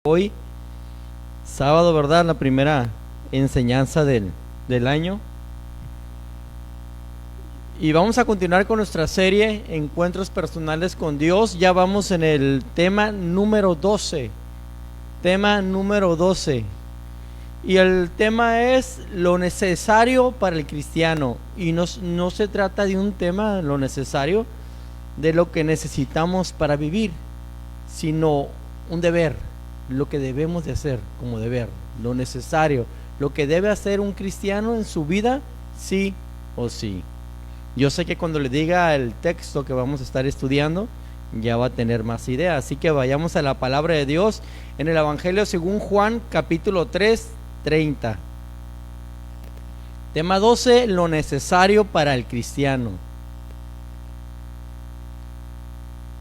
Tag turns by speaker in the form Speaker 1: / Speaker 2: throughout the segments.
Speaker 1: Hoy, sábado, ¿verdad? La primera enseñanza del año. Y vamos a continuar con nuestra serie Encuentros Personales con Dios. Ya vamos en el tema número 12. Tema número 12. Y el tema es lo necesario para el cristiano. Y no se trata de un tema, lo necesario, de lo que necesitamos para vivir, sino un deber. Lo que debemos de hacer como deber, lo necesario, lo que debe hacer un cristiano en su vida, sí o sí. Yo sé que cuando le diga el texto que vamos a estar estudiando, ya va a tener más ideas. Así que vayamos a la palabra de Dios en el Evangelio según Juan, capítulo 3, 30. Tema 12, lo necesario para el cristiano.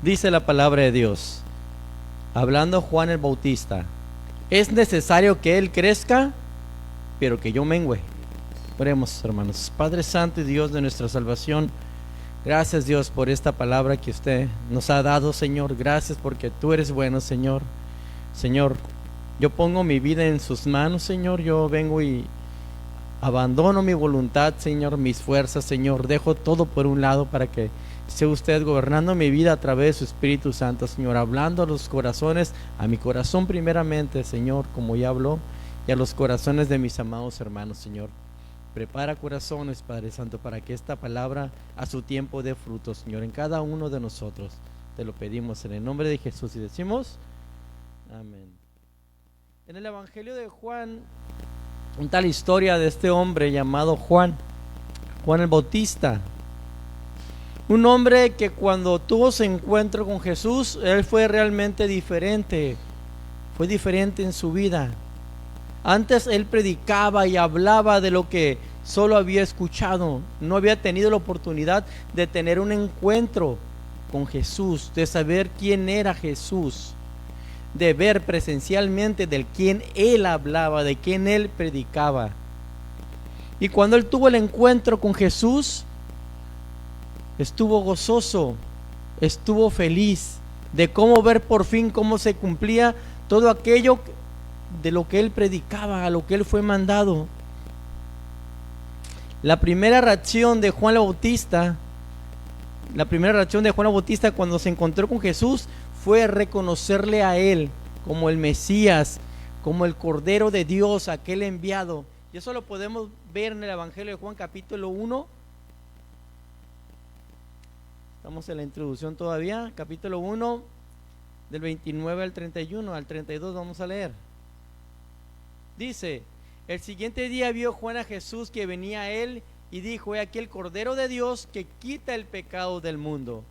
Speaker 1: Dice la palabra de Dios, hablando Juan el Bautista: es necesario que Él crezca, pero que yo mengüe. Oremos, hermanos. Padre Santo y Dios de nuestra salvación, gracias, Dios, por esta palabra que usted nos ha dado, Señor. Gracias porque tú eres bueno, Señor. Señor, yo pongo mi vida en sus manos, Señor. Yo vengo y abandono mi voluntad, Señor, mis fuerzas, Señor. Dejo todo por un lado para que sea usted gobernando mi vida a través de su Espíritu Santo, Señor, hablando a los corazones, a mi corazón primeramente, Señor, como ya habló, y a los corazones de mis amados hermanos, Señor. Prepara corazones, Padre Santo, para que esta palabra a su tiempo dé fruto, Señor, en cada uno de nosotros. Te lo pedimos en el nombre de Jesús y decimos amén. En el Evangelio de Juan, una tal historia de este hombre llamado Juan el Bautista. Un hombre que cuando tuvo su encuentro con Jesús, él fue realmente diferente. Fue diferente en su vida. Antes él predicaba y hablaba de lo que solo había escuchado. No había tenido la oportunidad de tener un encuentro con Jesús, de saber quién era Jesús, de ver presencialmente de quién él hablaba, de quién él predicaba. Y cuando él tuvo el encuentro con Jesús, estuvo gozoso, estuvo feliz de cómo ver por fin cómo se cumplía todo aquello de lo que él predicaba, a lo que él fue mandado. La primera reacción de Juan el Bautista cuando se encontró con Jesús fue reconocerle a él como el Mesías, como el Cordero de Dios, aquel enviado. Y eso lo podemos ver en el Evangelio de Juan capítulo 1. Estamos en la introducción todavía, capítulo 1, del 29 al 31, al 32 vamos a leer. Dice: el siguiente día vio Juan a Jesús que venía a él y dijo: he aquí el Cordero de Dios que quita el pecado del mundo.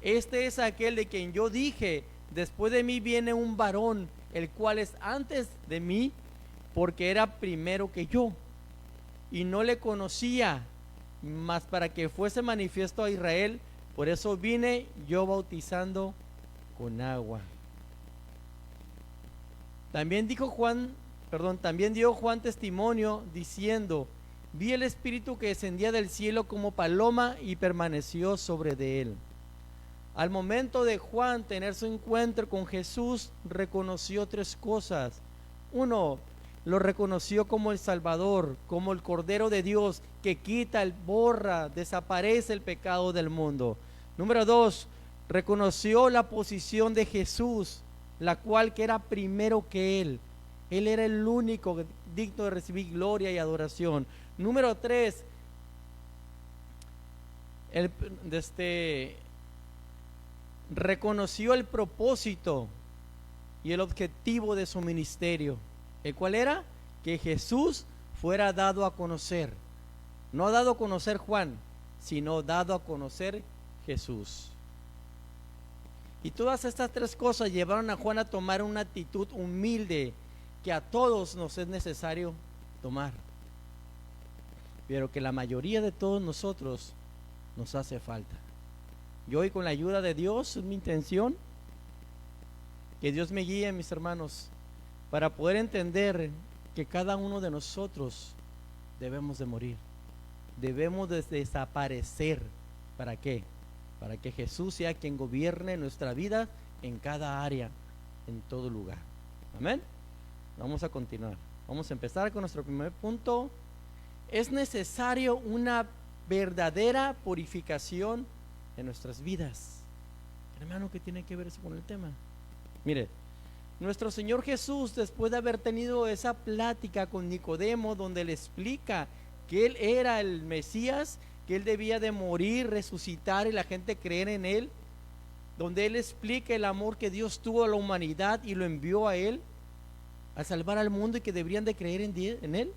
Speaker 1: Este es aquel de quien yo dije: después de mí viene un varón, el cual es antes de mí, porque era primero que yo, y no le conocía, mas para que fuese manifiesto a Israel, por eso vine yo bautizando con agua. También dio Juan testimonio diciendo: vi el Espíritu que descendía del cielo como paloma y permaneció sobre de él. Al momento de Juan tener su encuentro con Jesús, reconoció tres cosas. Uno, lo reconoció como el Salvador, como el Cordero de Dios que quita, borra, desaparece el pecado del mundo. Número dos, reconoció la posición de Jesús, la cual que era primero que él. Él era el único digno de recibir gloria y adoración. Número tres, reconoció el propósito y el objetivo de su ministerio, el cual era que Jesús fuera dado a conocer. No dado a conocer Juan, sino dado a conocer Jesús. Y todas estas tres cosas llevaron a Juan a tomar una actitud humilde que a todos nos es necesario tomar, pero que la mayoría de todos nosotros nos hace falta. Y hoy, con la ayuda de Dios, es mi intención que Dios me guíe, mis hermanos, para poder entender que cada uno de nosotros debemos de morir, debemos de desaparecer. ¿Para qué? Para que Jesús sea quien gobierne nuestra vida en cada área, en todo lugar. Amén. Vamos a continuar. Vamos a empezar con nuestro primer punto. Es necesario una verdadera purificación en nuestras vidas. Hermano, ¿qué tiene que ver eso con el tema? Mire, nuestro Señor Jesús, después de haber tenido esa plática con Nicodemo, donde le explica que Él era el Mesías, que Él debía de morir, resucitar y la gente creer en Él, donde Él explica el amor que Dios tuvo a la humanidad y lo envió a Él a salvar al mundo y que deberían de creer en Él.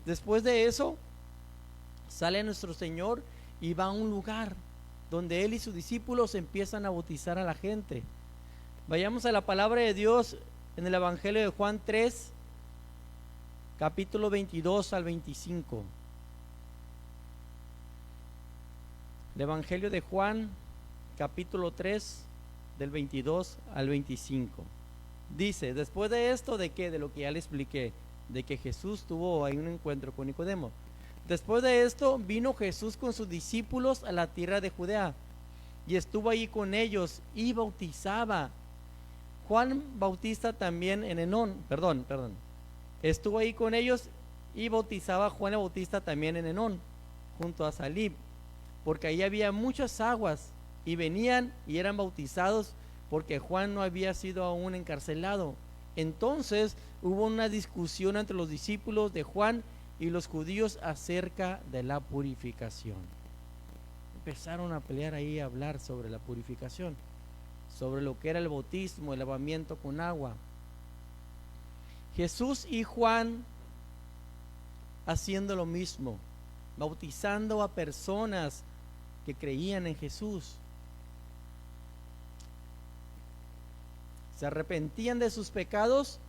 Speaker 1: Después de eso, sale nuestro Señor y va a un lugar donde Él y sus discípulos empiezan a bautizar a la gente. Vayamos a la palabra de Dios en el Evangelio de Juan 3, capítulo 22 al 25. El Evangelio de Juan, capítulo 3, del 22 al 25. Dice, después de esto, ¿de qué? De lo que ya le expliqué, de que Jesús tuvo ahí un encuentro con Nicodemo. Después de esto, vino Jesús con sus discípulos a la tierra de Judea y estuvo ahí con ellos y bautizaba. Juan Bautista también en Enón, perdón, estuvo ahí con ellos y bautizaba Juan el Bautista también en Enón, junto a Salib, porque ahí había muchas aguas y venían y eran bautizados porque Juan no había sido aún encarcelado. Entonces hubo una discusión entre los discípulos de Juan y los judíos acerca de la purificación. Empezaron a pelear ahí, a hablar sobre la purificación, sobre lo que era el bautismo, el lavamiento con agua. Jesús y Juan haciendo lo mismo, bautizando a personas que creían en Jesús. Se arrepentían de sus pecados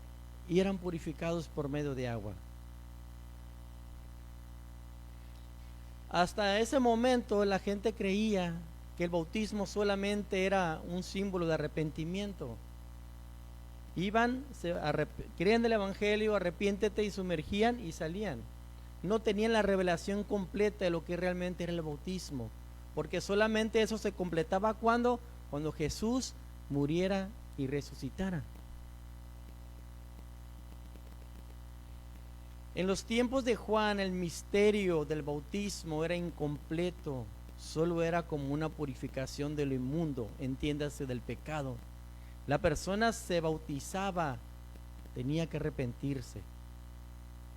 Speaker 1: y eran purificados por medio de agua. Hasta ese momento la gente creía que el bautismo solamente era un símbolo de arrepentimiento. Iban, creían del evangelio, arrepiéntete, y sumergían y salían. No tenían la revelación completa de lo que realmente era el bautismo, porque solamente eso se completaba cuando Jesús muriera y resucitara. En los tiempos de Juan, el misterio del bautismo era incompleto, solo era como una purificación de lo inmundo, entiéndase, del pecado. La persona se bautizaba, tenía que arrepentirse,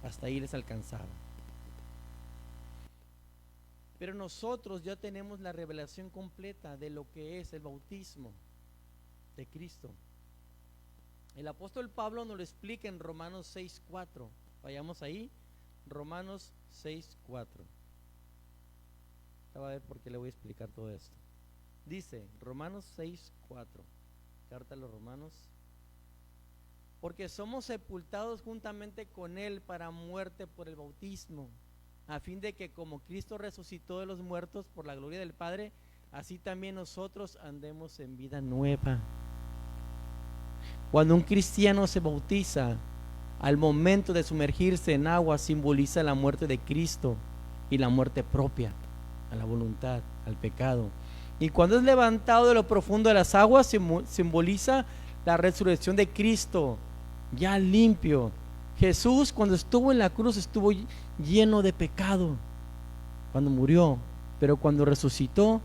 Speaker 1: hasta ahí les alcanzaba. Pero nosotros ya tenemos la revelación completa de lo que es el bautismo de Cristo. El apóstol Pablo nos lo explica en Romanos 6:4. Vayamos ahí, Romanos 6:4. Va a ver por qué le voy a explicar todo esto. Dice Romanos 6:4, carta a los Romanos: porque somos sepultados juntamente con Él para muerte por el bautismo, a fin de que como Cristo resucitó de los muertos por la gloria del Padre, así también nosotros andemos en vida nueva. Cuando un cristiano se bautiza, al momento de sumergirse en agua, simboliza la muerte de Cristo y la muerte propia a la voluntad, al pecado. Y cuando es levantado de lo profundo de las aguas, simboliza la resurrección de Cristo, ya limpio. Jesús, cuando estuvo en la cruz, estuvo lleno de pecado cuando murió, pero cuando resucitó,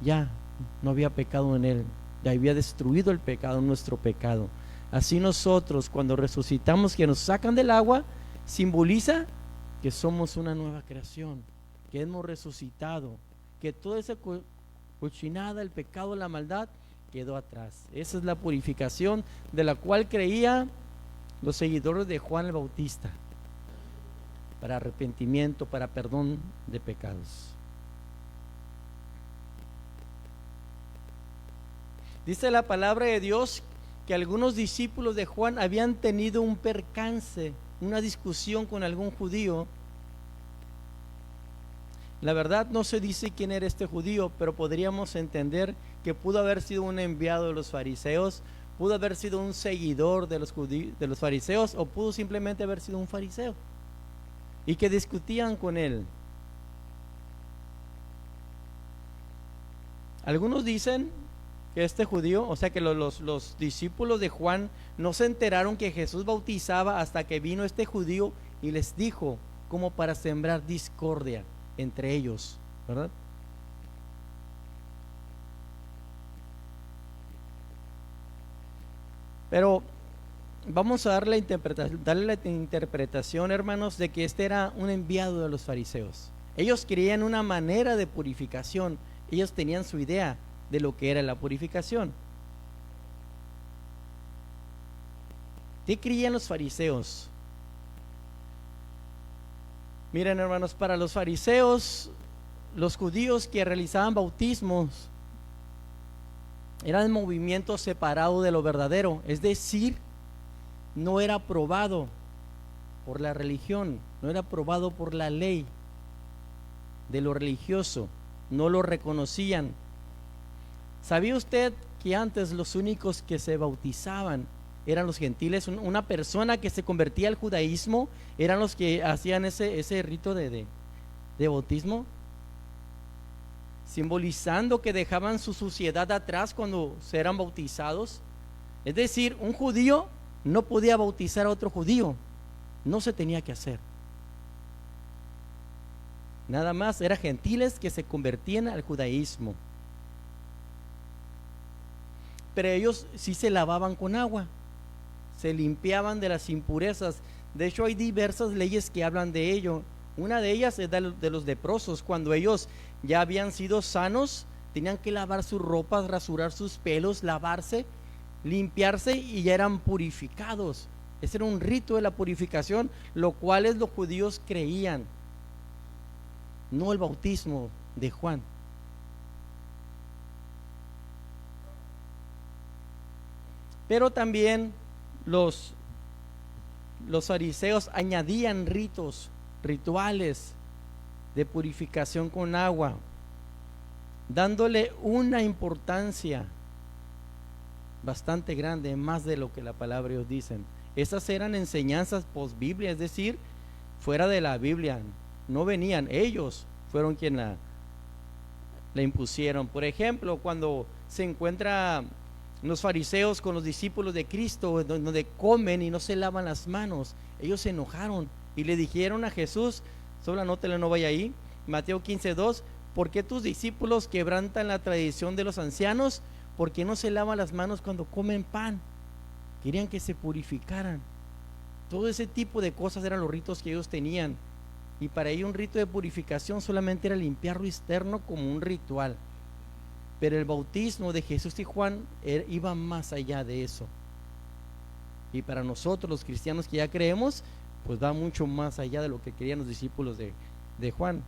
Speaker 1: ya no había pecado en Él, ya había destruido el pecado, nuestro pecado. Así nosotros, cuando resucitamos, que nos sacan del agua, simboliza que somos una nueva creación, que hemos resucitado, que toda esa cochinada, el pecado, la maldad quedó atrás. Esa es la purificación de la cual creían los seguidores de Juan el Bautista, para arrepentimiento, para perdón de pecados. Dice la palabra de Dios que algunos discípulos de Juan habían tenido un percance, una discusión con algún judío. La verdad no se dice quién era este judío, pero podríamos entender que pudo haber sido un enviado de los fariseos, pudo haber sido un seguidor de los fariseos, o pudo simplemente haber sido un fariseo, y que discutían con él. Algunos dicen que este judío, o sea que los discípulos de Juan no se enteraron que Jesús bautizaba hasta que vino este judío y les dijo, como para sembrar discordia entre ellos, ¿verdad? Pero vamos a darle la interpretación, hermanos, de que este era un enviado de los fariseos. Ellos querían una manera de purificación. Ellos tenían su idea de lo que era la purificación. ¿Qué creían los fariseos? Miren, hermanos, para los fariseos, los judíos que realizaban bautismos eran movimientos separados de lo verdadero, es decir, no era aprobado por la religión, no era aprobado por la ley de lo religioso, no lo reconocían. ¿Sabía usted que antes los únicos que se bautizaban eran los gentiles? Una persona que se convertía al judaísmo eran los que hacían ese rito de bautismo, simbolizando que dejaban su suciedad atrás cuando eran bautizados. Es decir, un judío no podía bautizar a otro judío, no se tenía que hacer. Nada más, eran gentiles que se convertían al judaísmo. Pero ellos sí se lavaban con agua, se limpiaban de las impurezas. De hecho, hay diversas leyes que hablan de ello. Una de ellas es de los leprosos. Cuando ellos ya habían sido sanos, tenían que lavar sus ropas, rasurar sus pelos, lavarse, limpiarse y ya eran purificados. Ese era un rito de la purificación, lo cual los judíos creían, no el bautismo de Juan. Pero también los fariseos añadían rituales de purificación con agua, dándole una importancia bastante grande, más de lo que la palabra de Dios dicen. Esas eran enseñanzas post-biblia, es decir, fuera de la Biblia, no venían, ellos fueron quienes la impusieron. Por ejemplo, cuando se encuentra los fariseos con los discípulos de Cristo, donde comen y no se lavan las manos, ellos se enojaron y le dijeron a Jesús, solo anótelo, no vaya ahí, Mateo 15:2, ¿por qué tus discípulos quebrantan la tradición de los ancianos? ¿Por qué no se lavan las manos cuando comen pan? Querían que se purificaran. Todo ese tipo de cosas eran los ritos que ellos tenían, y para ellos un rito de purificación solamente era limpiar lo externo como un ritual. Pero el bautismo de Jesús y Juan iba más allá de eso. Y para nosotros los cristianos que ya creemos, pues va mucho más allá de lo que querían los discípulos de Juan.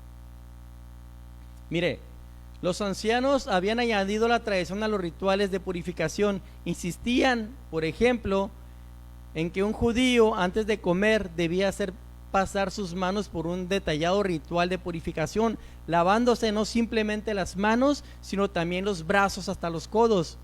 Speaker 1: Mire, los ancianos habían añadido la tradición a los rituales de purificación. Insistían, por ejemplo, en que un judío antes de comer debía hacer pasar sus manos por un detallado ritual de purificación, lavándose no simplemente las manos, sino también los brazos hasta los codos.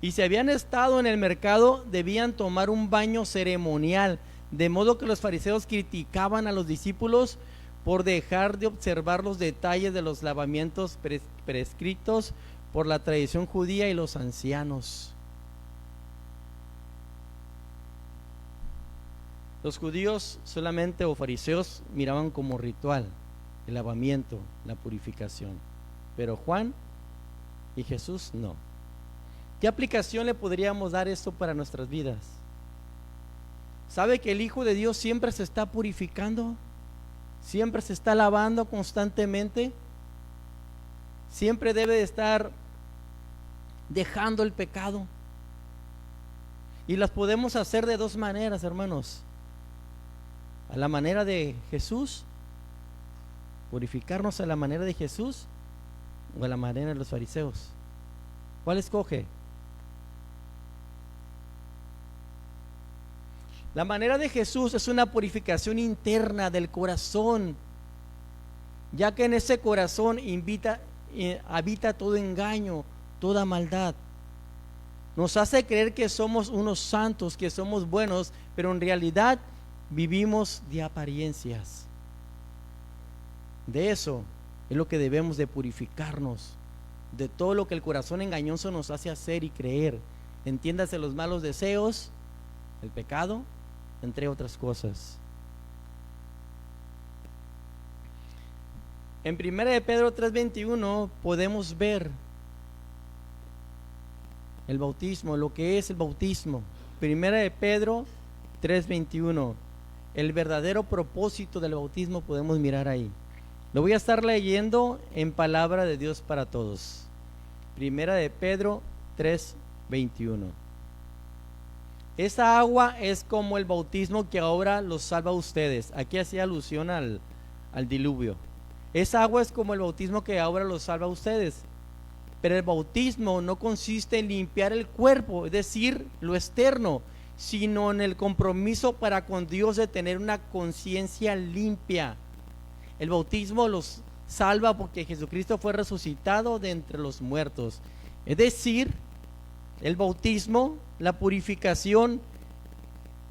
Speaker 1: Y si habían estado en el mercado, debían tomar un baño ceremonial, de modo que los fariseos criticaban a los discípulos por dejar de observar los detalles de los lavamientos prescritos por la tradición judía y los ancianos. Los judíos solamente, o fariseos, miraban como ritual el lavamiento, la purificación, pero Juan y Jesús no. ¿Qué aplicación le podríamos dar esto para nuestras vidas? ¿Sabe que el Hijo de Dios siempre se está purificando? ¿Siempre se está lavando constantemente? Siempre debe de estar dejando el pecado. Y las podemos hacer de dos maneras, hermanos. A la manera de Jesús, purificarnos a la manera de Jesús, o a la manera de los fariseos. ¿Cuál escoge? La manera de Jesús es una purificación interna del corazón, ya que en ese corazón habita todo engaño, toda maldad. Nos hace creer que somos unos santos, que somos buenos, pero en realidad vivimos de apariencias. De eso es lo que debemos de purificarnos. de todo lo que el corazón engañoso nos hace hacer y creer. Entiéndase los malos deseos, el pecado, entre otras cosas. En 1 de Pedro 3:21 podemos ver el bautismo, lo que es el bautismo. 1 de Pedro 3:21, el verdadero propósito del bautismo podemos mirar ahí. Lo voy a estar leyendo en palabra de Dios para todos. 1 de Pedro 3:21. Esa agua es como el bautismo que ahora los salva a ustedes. Aquí hacía alusión al diluvio. Esa agua es como el bautismo que ahora los salva a ustedes. Pero el bautismo no consiste en limpiar el cuerpo, es decir, lo externo, sino en el compromiso para con Dios de tener una conciencia limpia. El bautismo los salva porque Jesucristo fue resucitado de entre los muertos. Es decir, el bautismo, la purificación,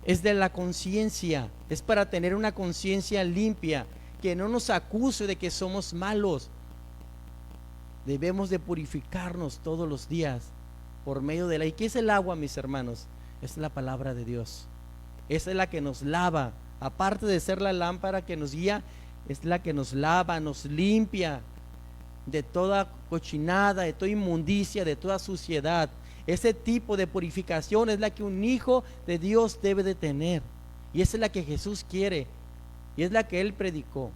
Speaker 1: es de la conciencia, es para tener una conciencia limpia, que no nos acuse de que somos malos. Debemos de purificarnos todos los días por medio de la... ¿Y qué es el agua, mis hermanos? Es la palabra de Dios. Esa es la que nos lava. Aparte de ser la lámpara que nos guía, es la que nos lava, nos limpia de toda cochinada, de toda inmundicia, de toda suciedad. Ese tipo de purificación es la que un hijo de Dios debe de tener. Y esa es la que Jesús quiere. Y es la que Él predicó.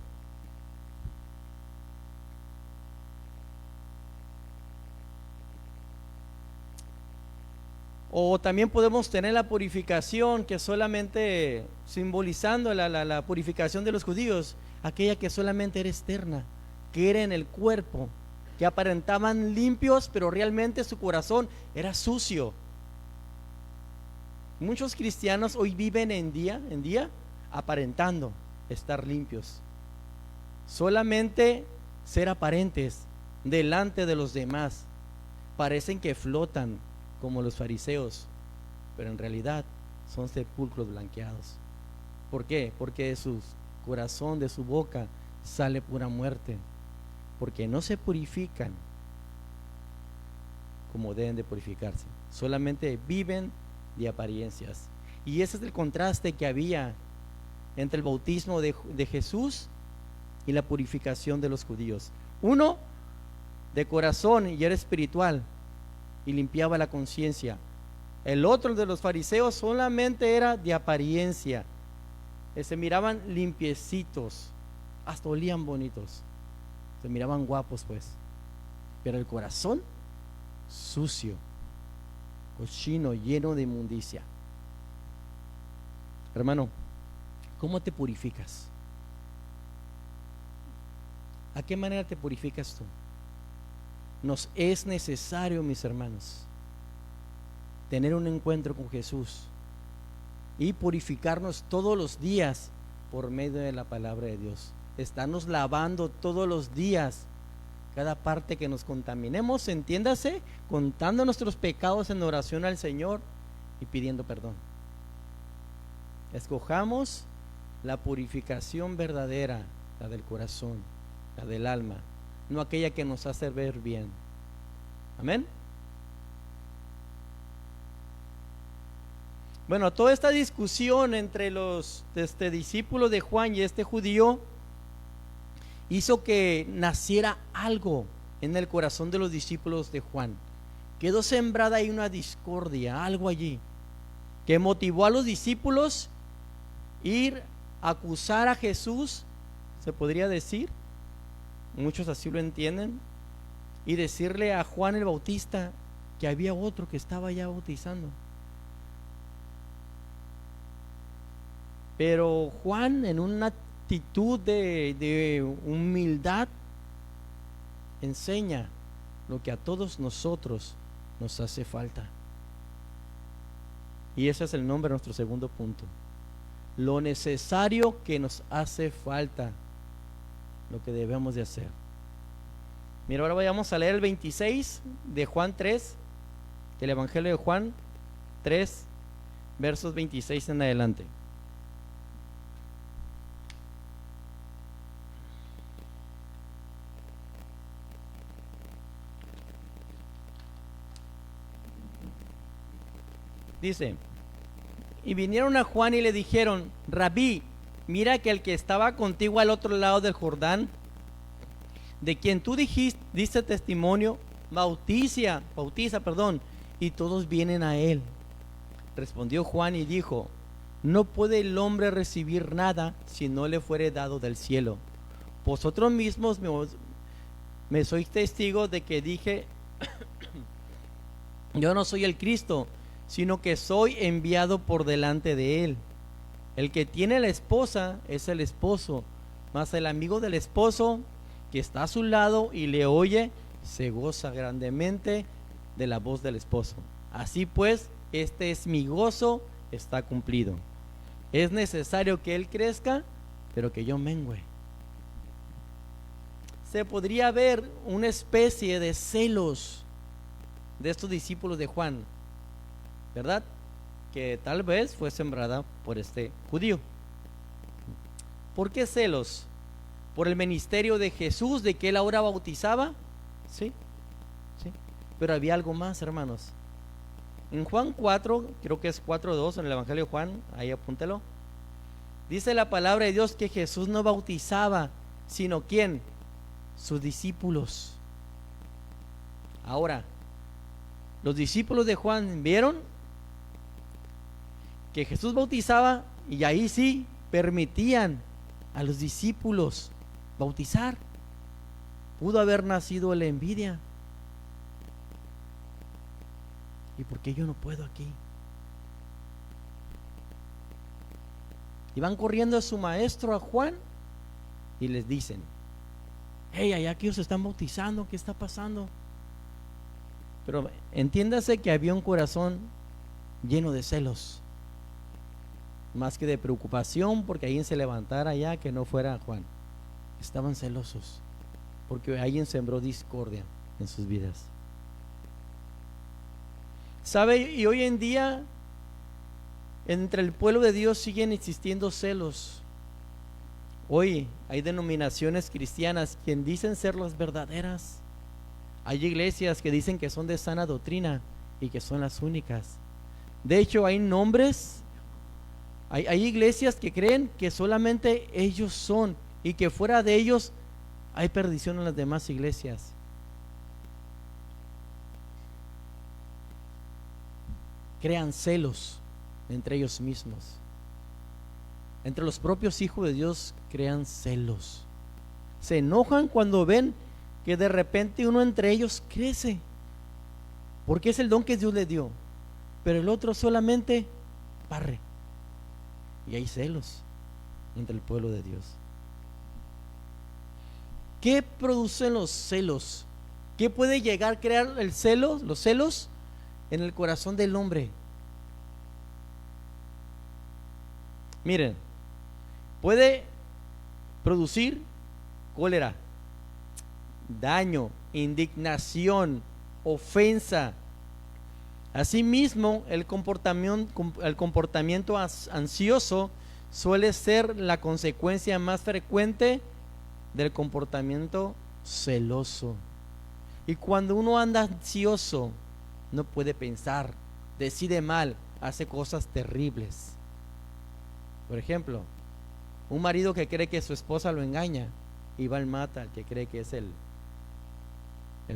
Speaker 1: O también podemos tener la purificación que solamente, simbolizando la purificación de los judíos, aquella que solamente era externa, que era en el cuerpo, que aparentaban limpios, pero realmente su corazón era sucio. Muchos cristianos hoy viven en día aparentando estar limpios, solamente ser aparentes delante de los demás. Parecen que flotan como los fariseos, pero en realidad son sepulcros blanqueados. ¿Por qué? Porque de su corazón, de su boca, sale pura muerte, porque no se purifican como deben de purificarse, solamente viven de apariencias. Y ese es el contraste que había entre el bautismo de Jesús y la purificación de los judíos. Uno de corazón y era espiritual y limpiaba la conciencia. El otro de los fariseos solamente era de apariencia. Se miraban limpiecitos, hasta olían bonitos, se miraban guapos pues, pero el corazón sucio, cochino, lleno de inmundicia. Hermano, ¿cómo te purificas? ¿A qué manera te purificas tú? Nos es necesario, mis hermanos, tener un encuentro con Jesús y purificarnos todos los días por medio de la palabra de Dios. Estarnos lavando todos los días cada parte que nos contaminemos, entiéndase, contando nuestros pecados en oración al Señor y pidiendo perdón. Escojamos la purificación verdadera, la del corazón, la del alma, no aquella que nos hace ver bien. Amén. Bueno, toda esta discusión entre los discípulos de Juan y este judío hizo que naciera algo en el corazón de los discípulos de Juan. Quedó sembrada ahí una discordia, algo allí, que motivó a los discípulos ir a acusar a Jesús, se podría decir, muchos así lo entienden, y decirle a Juan el Bautista que había otro que estaba ya bautizando. Pero Juan, en una actitud de humildad, enseña lo que a todos nosotros nos hace falta. Y ese es el nombre de nuestro segundo punto: lo necesario que nos hace falta, lo que debemos de hacer. Mira, ahora vayamos a leer el 26 de Juan 3, del Evangelio de Juan 3, versos 26 en adelante. Dice, y vinieron a Juan y le dijeron, Rabí, mira que el que estaba contigo al otro lado del Jordán, de quien tú diste testimonio, bautiza, y todos vienen a él. Respondió Juan y dijo, no puede el hombre recibir nada si no le fuere dado del cielo. Vosotros mismos me sois testigos de que dije, yo no soy el Cristo, sino que soy enviado por delante de él. El que tiene la esposa es el esposo, mas el amigo del esposo que está a su lado y le oye, se goza grandemente de la voz del esposo. Así pues, este es mi gozo, está cumplido. Es necesario que él crezca, pero que yo mengüe. Se podría ver una especie de celos de estos discípulos de Juan, ¿verdad? Que tal vez fue sembrada por este judío. ¿Por qué celos? ¿Por el ministerio de Jesús, de que él ahora bautizaba? Sí, sí. Pero había algo más, hermanos. En Juan 4, creo que es 4:2 en el Evangelio de Juan, ahí apúntelo. Dice la palabra de Dios que Jesús no bautizaba, sino ¿quién? Sus discípulos. Ahora, los discípulos de Juan vieron que Jesús bautizaba y ahí sí permitían a los discípulos bautizar. Pudo haber nacido la envidia. ¿Y por qué yo no puedo aquí? Y van corriendo a su maestro, a Juan, y les dicen, hey, allá que ellos se están bautizando, ¿qué está pasando? Pero entiéndase que había un corazón lleno de celos, más que de preocupación porque alguien se levantara allá que no fuera Juan. Estaban celosos porque alguien sembró discordia en sus vidas. ¿Sabe? Y hoy en día entre el pueblo de Dios siguen existiendo celos. Hoy hay denominaciones cristianas que dicen ser las verdaderas. Hay iglesias que dicen que son de sana doctrina y que son las únicas. De hecho, hay nombres, hay iglesias que creen que solamente ellos son y que fuera de ellos hay perdición en las demás iglesias. Crean celos entre ellos mismos. Entre los propios hijos de Dios crean celos. Se enojan cuando ven que de repente uno entre ellos crece, porque es el don que Dios le dio, pero el otro solamente barre. Y hay celos entre el pueblo de Dios. ¿Qué producen los celos? ¿Qué puede llegar a crear el celo, los celos en el corazón del hombre? Miren, puede producir cólera, daño, indignación, ofensa. Asimismo, el comportamiento ansioso suele ser la consecuencia más frecuente del comportamiento celoso. Y cuando uno anda ansioso, no puede pensar, decide mal, hace cosas terribles. Por ejemplo, un marido que cree que su esposa lo engaña y va y mata al que cree que es el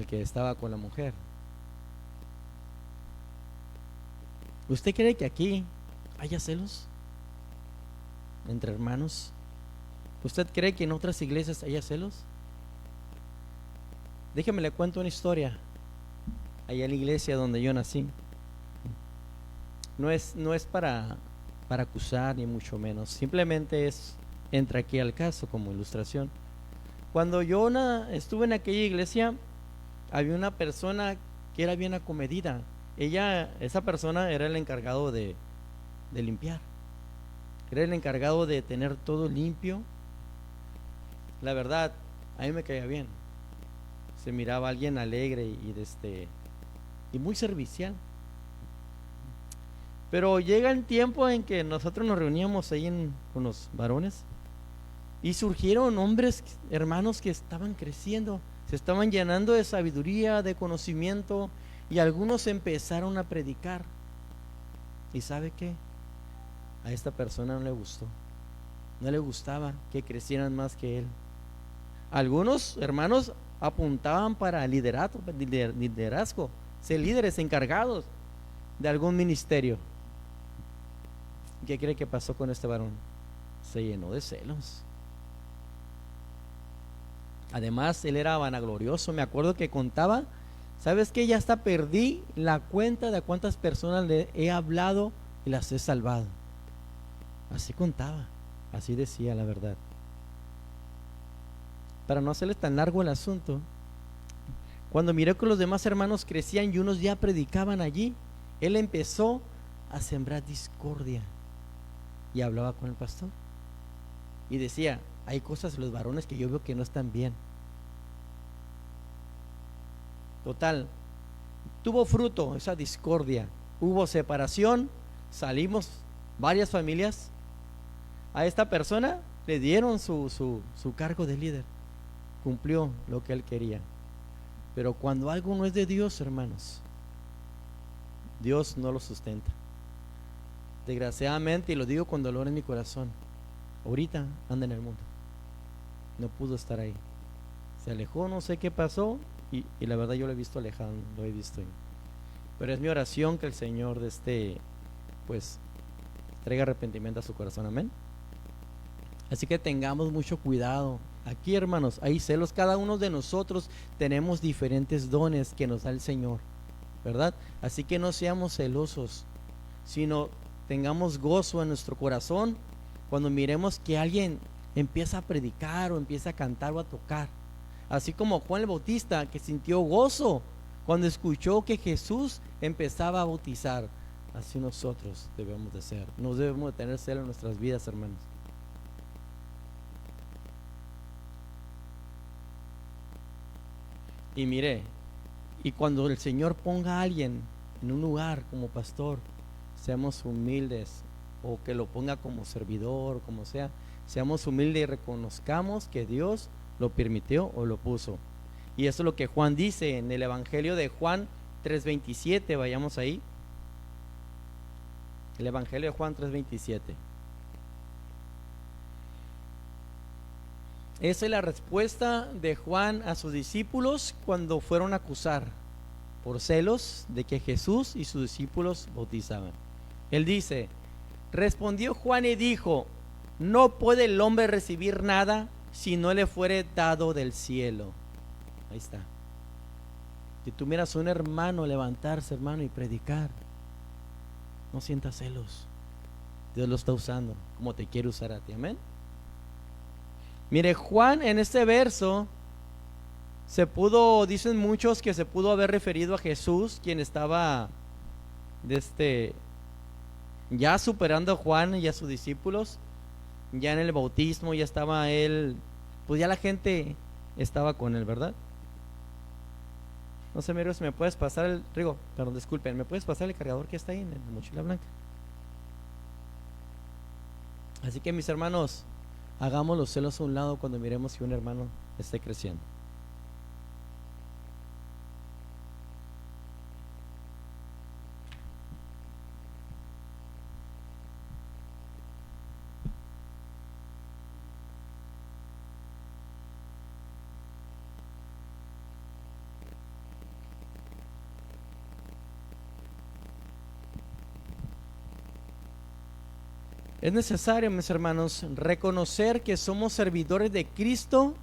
Speaker 1: que estaba con la mujer. ¿Usted cree que aquí haya celos entre hermanos? ¿Usted cree que en otras iglesias haya celos? Déjeme le cuento una historia. Allá en la iglesia donde yo nací, no es para acusar ni mucho menos, simplemente entra aquí al caso como ilustración. Cuando yo estuve en aquella iglesia, había una persona que era bien acomedida. Esa persona era el encargado de limpiar, era el encargado de tener todo limpio. La verdad, a mí me caía bien. Se miraba alguien alegre y muy servicial. Pero llega el tiempo en que nosotros nos reuníamos ahí con los varones y surgieron hombres, hermanos, que estaban creciendo, se estaban llenando de sabiduría, de conocimiento, y algunos empezaron a predicar. ¿Y sabe qué? A esta persona no le gustó. No le gustaba que crecieran más que él. Algunos hermanos apuntaban para liderazgo, ser líderes encargados de algún ministerio. ¿Qué cree que pasó con este varón? Se llenó de celos. Además, él era vanaglorioso. Me acuerdo que contaba, ¿sabes qué? Ya hasta perdí la cuenta de a cuántas personas le he hablado y las he salvado. Así contaba, así decía la verdad. Para no hacerles tan largo el asunto, cuando miré que los demás hermanos crecían y unos ya predicaban allí, él empezó a sembrar discordia y hablaba con el pastor y decía: hay cosas en los varones que yo veo que no están bien. Total, tuvo fruto esa discordia, hubo separación, salimos varias familias. A esta persona le dieron su cargo de líder, cumplió lo que él quería. Pero cuando algo no es de Dios, hermanos, Dios no lo sustenta. Desgraciadamente, y lo digo con dolor en mi corazón, ahorita anda en el mundo, no pudo estar ahí, se alejó, no sé qué pasó, y la verdad yo lo he visto alejado, lo he visto. Pero es mi oración que el Señor pues traiga arrepentimiento a su corazón, amén. Así que tengamos mucho cuidado. Aquí, hermanos, hay celos. Cada uno de nosotros tenemos diferentes dones que nos da el Señor, ¿verdad? Así que no seamos celosos, sino tengamos gozo en nuestro corazón cuando miremos que alguien empieza a predicar o empieza a cantar o a tocar. Así como Juan el Bautista, que sintió gozo cuando escuchó que Jesús empezaba a bautizar. Así nosotros debemos de ser. No debemos de tener celo en nuestras vidas, hermanos. Y mire, y cuando el Señor ponga a alguien en un lugar como pastor, seamos humildes, o que lo ponga como servidor, como sea, seamos humildes y reconozcamos que Dios lo permitió o lo puso. Y eso es lo que Juan dice en el Evangelio de Juan 3:27. Vayamos ahí. El Evangelio de Juan 3:27. Esa es la respuesta de Juan a sus discípulos cuando fueron a acusar por celos de que Jesús y sus discípulos bautizaban. Él dice: respondió Juan y dijo: no puede el hombre recibir nada si no le fuere dado del cielo. Ahí está. Si tú miras a un hermano levantarse, hermano, y predicar, no sientas celos. Dios lo está usando como te quiere usar a ti, amén. Mire, Juan en este verso dicen muchos que se pudo haber referido a Jesús, quien estaba ya superando a Juan y a sus discípulos. Ya en el bautismo ya estaba él, pues ya la gente estaba con él, ¿verdad? No sé, Miro, si me puedes pasar perdón, disculpen, ¿me puedes pasar el cargador que está ahí en la mochila blanca? Así que, mis hermanos, hagamos los celos a un lado cuando miremos que un hermano esté creciendo. Es necesario, mis hermanos, reconocer que somos servidores de Cristo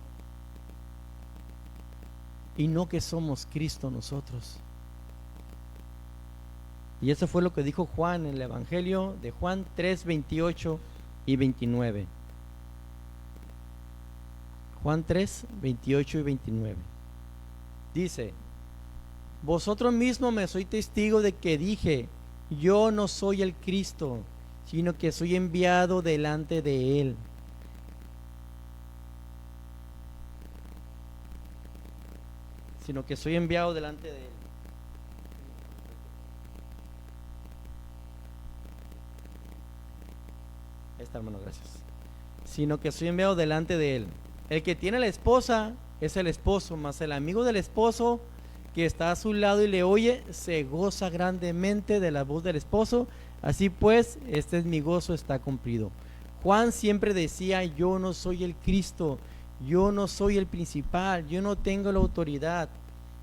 Speaker 1: y no que somos Cristo nosotros. Y eso fue lo que dijo Juan en el Evangelio de Juan 3:28 y 29. Juan 3:28 y 29. Dice: vosotros mismos me sois testigo de que dije: yo no soy el Cristo, sino que soy enviado delante de él. Sino que soy enviado delante de él. Ahí está, hermano, gracias. Sino que soy enviado delante de él. El que tiene la esposa es el esposo, mas el amigo del esposo que está a su lado y le oye, se goza grandemente de la voz del esposo, Así pues, este es mi gozo, está cumplido. Juan siempre decía, yo no soy el Cristo, yo no soy el principal, yo no tengo la autoridad.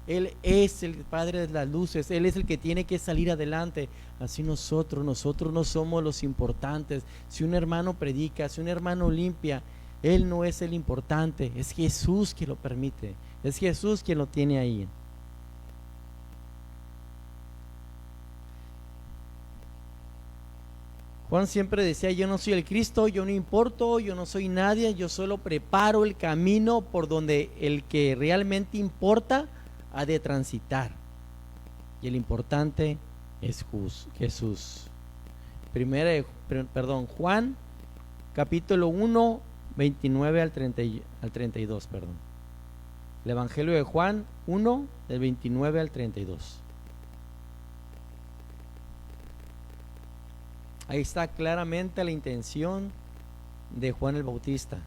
Speaker 1: Él es el Padre de las luces, Él es el que tiene que salir adelante. Así nosotros no somos los importantes. Si un hermano predica, si un hermano limpia, Él no es el importante, es Jesús quien lo permite, es Jesús quien lo tiene ahí. Juan siempre decía, yo no soy el Cristo, yo no importo, yo no soy nadie, yo solo preparo el camino por donde el que realmente importa ha de transitar. Y el importante es Jesús. Juan capítulo 1, 29 al 32. El Evangelio de Juan 1, del 29 al 32. Ahí está claramente la intención de Juan el Bautista.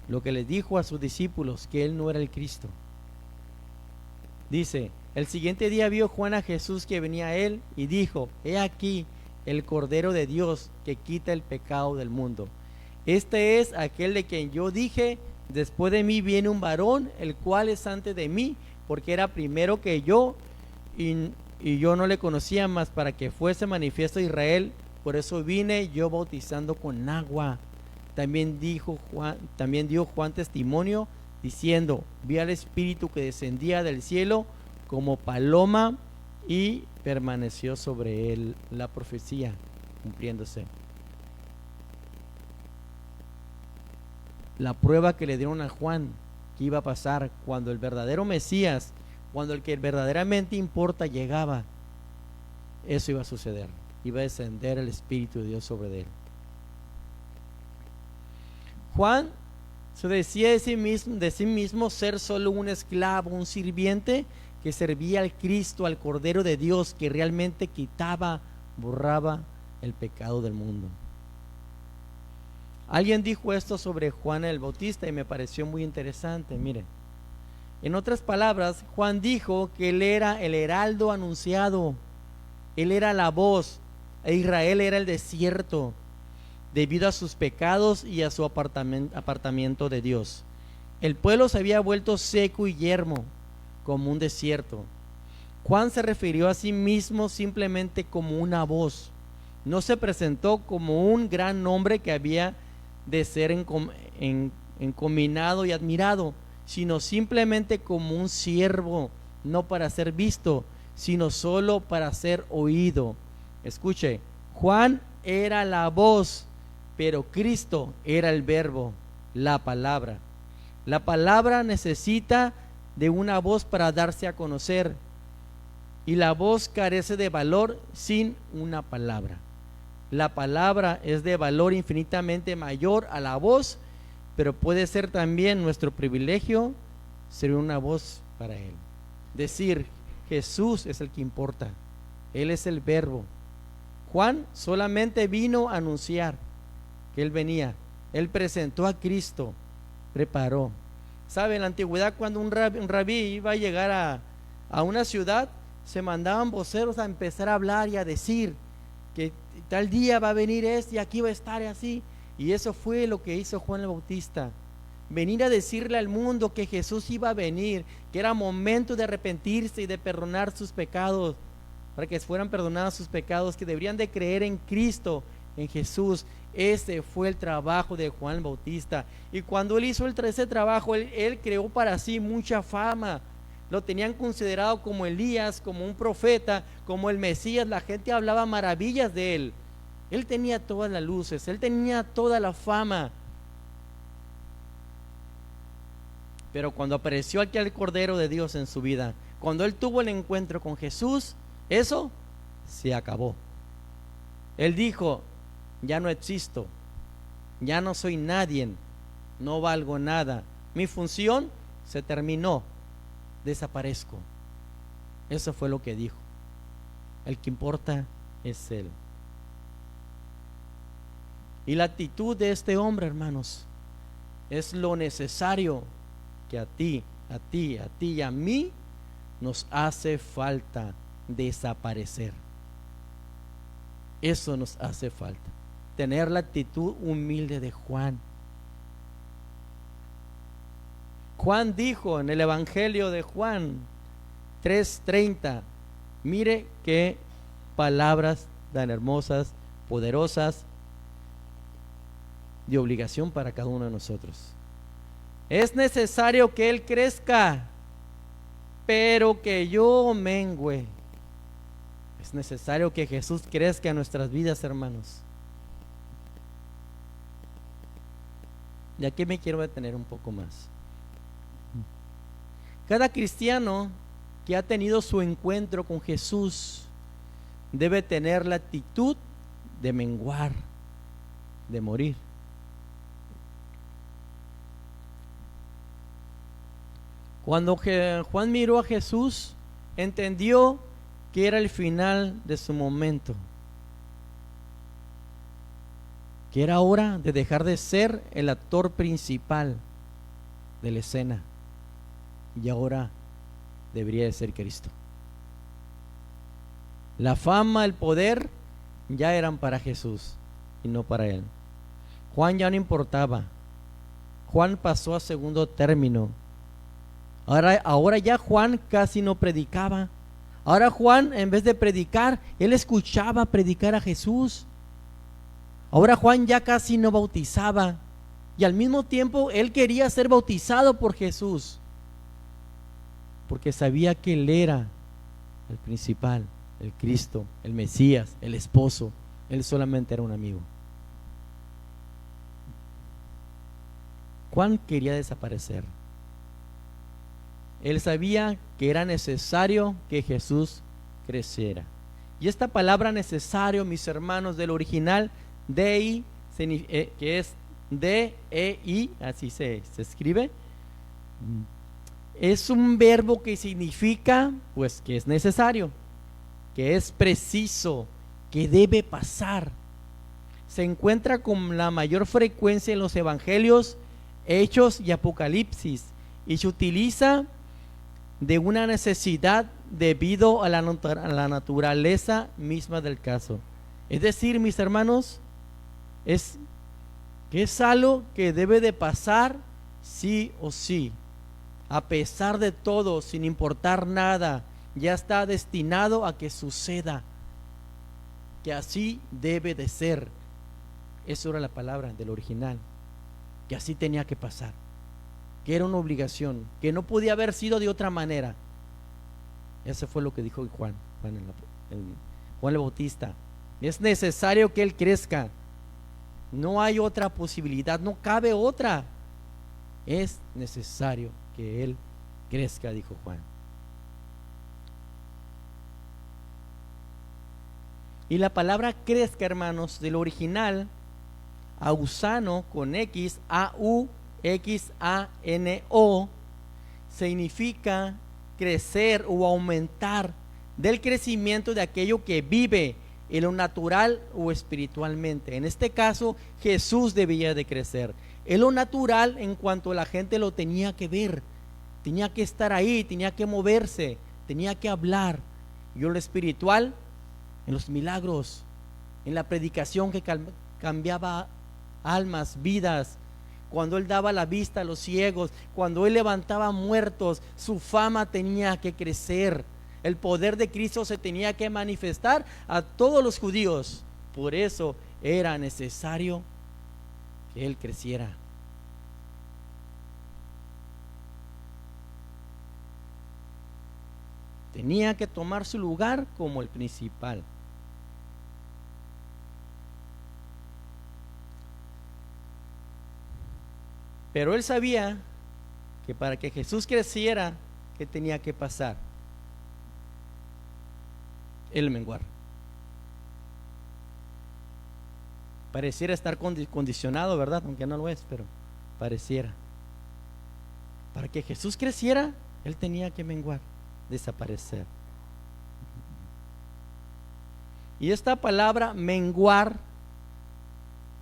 Speaker 1: Lo que les dijo a sus discípulos, que él no era el Cristo. Dice, el siguiente día vio Juan a Jesús que venía a él y dijo, he aquí el Cordero de Dios que quita el pecado del mundo. Este es aquel de quien yo dije, después de mí viene un varón, el cual es antes de mí, porque era primero que yo, y yo no le conocía más para que fuese manifiesto a Israel. Por eso vine yo bautizando con agua. También dio Juan testimonio diciendo, vi al Espíritu que descendía del cielo como paloma y permaneció sobre él. La profecía cumpliéndose. La prueba que le dieron a Juan que iba a pasar cuando el verdadero Mesías, cuando el que verdaderamente importa llegaba, eso iba a suceder. Iba a descender el Espíritu de Dios sobre él. Juan se decía de sí mismo ser solo un esclavo, un sirviente que servía al Cristo, al Cordero de Dios, que realmente quitaba, borraba el pecado del mundo. Alguien dijo esto sobre Juan el Bautista y me pareció muy interesante. Miren, en otras palabras, Juan dijo que él era el heraldo anunciado, él era la voz, e Israel era el desierto, debido a sus pecados y a su apartamiento de Dios. El pueblo se había vuelto seco y yermo, como un desierto. Juan se refirió a sí mismo simplemente como una voz. No se presentó como un gran hombre que había de ser encominado y admirado, sino simplemente como un siervo, no para ser visto, sino solo para ser oído. Escuche, Juan era la voz, pero Cristo era el verbo, la palabra. La palabra necesita de una voz para darse a conocer, y la voz carece de valor sin una palabra. La palabra es de valor infinitamente mayor a la voz, pero puede ser también nuestro privilegio ser una voz para Él. Decir, Jesús es el que importa, Él es el verbo. Juan solamente vino a anunciar que Él venía. Él presentó a Cristo, preparó. ¿Sabe? En la antigüedad, cuando un rabí iba a llegar a una ciudad, se mandaban voceros a empezar a hablar y a decir que tal día va a venir y aquí va a estar así. Y eso fue lo que hizo Juan el Bautista. Venir a decirle al mundo que Jesús iba a venir, que era momento de arrepentirse y de perdonar sus pecados, para que fueran perdonados sus pecados, que deberían de creer en Cristo, en Jesús. Ese fue el trabajo de Juan el Bautista. Y cuando él hizo ese trabajo, él creó para sí mucha fama. Lo tenían considerado como Elías, como un profeta, como el Mesías. La gente hablaba maravillas de él. Él tenía todas las luces, él tenía toda la fama. Pero cuando apareció aquí el Cordero de Dios en su vida, cuando él tuvo el encuentro con Jesús, eso se acabó. Él dijo, ya no existo, ya no soy nadie, no valgo nada, mi función se terminó, desaparezco. Eso fue lo que dijo. El que importa es Él. Y la actitud de este hombre, hermanos, es lo necesario que a ti y a mí nos hace falta desaparecer. Eso nos hace falta, tener la actitud humilde de Juan. Juan dijo en el Evangelio de Juan 3:30, mire qué palabras tan hermosas, poderosas, de obligación para cada uno de nosotros. Es necesario que Él crezca, pero que yo mengüe. Es necesario que Jesús crezca en nuestras vidas, hermanos. Y aquí me quiero detener un poco más. Cada cristiano que ha tenido su encuentro con Jesús debe tener la actitud de menguar, de morir. Cuando Juan miró a Jesús, entendió que era el final de su momento, que era hora de dejar de ser el actor principal de la escena, y ahora debería de ser Cristo. La fama, el poder ya eran para Jesús y no para él. Juan ya no importaba. Juan pasó a segundo término. Ahora ya Juan casi no predicaba. Ahora Juan, en vez de predicar, él escuchaba predicar a Jesús. Ahora Juan ya casi no bautizaba, y al mismo tiempo él quería ser bautizado por Jesús, porque sabía que él era el principal, el Cristo, el Mesías, el esposo. Él solamente era un amigo. Juan quería desaparecer. Él sabía que era necesario que Jesús creciera. Y esta palabra necesario, mis hermanos, del original Dei, que es D-E-I, así se escribe, es un verbo que significa, pues, que es necesario, que es preciso, que debe pasar. Se encuentra con la mayor frecuencia en los evangelios, Hechos y Apocalipsis, y se utiliza de una necesidad debido a la naturaleza misma del caso. Es decir, mis hermanos, es algo que debe de pasar sí o sí, a pesar de todo, sin importar nada. Ya está destinado a que suceda, que así debe de ser. Eso era la palabra del original, que así tenía que pasar, que era una obligación, que no podía haber sido de otra manera. Eso fue lo que dijo Juan el Bautista. Es necesario que Él crezca. No hay otra posibilidad, no cabe otra. Es necesario que Él crezca, dijo Juan. Y la palabra crezca, hermanos, del original, ausano con X, A-U-X-A-N-O, significa crecer o aumentar del crecimiento de aquello que vive en lo natural o espiritualmente. En este caso, Jesús debía de crecer en lo natural, en cuanto la gente lo tenía que ver, tenía que estar ahí, tenía que moverse, tenía que hablar. Y en lo espiritual, en los milagros, en la predicación que cambiaba almas, vidas, cuando Él daba la vista a los ciegos, cuando Él levantaba muertos, su fama tenía que crecer. El poder de Cristo se tenía que manifestar a todos los judíos. Por eso era necesario que Él creciera. Tenía que tomar su lugar como el principal. Pero Él sabía que para que Jesús creciera, ¿qué tenía que pasar? El menguar. Pareciera estar condicionado, ¿verdad? Aunque no lo es, pero pareciera. Para que Jesús creciera, Él tenía que menguar, desaparecer. Y esta palabra menguar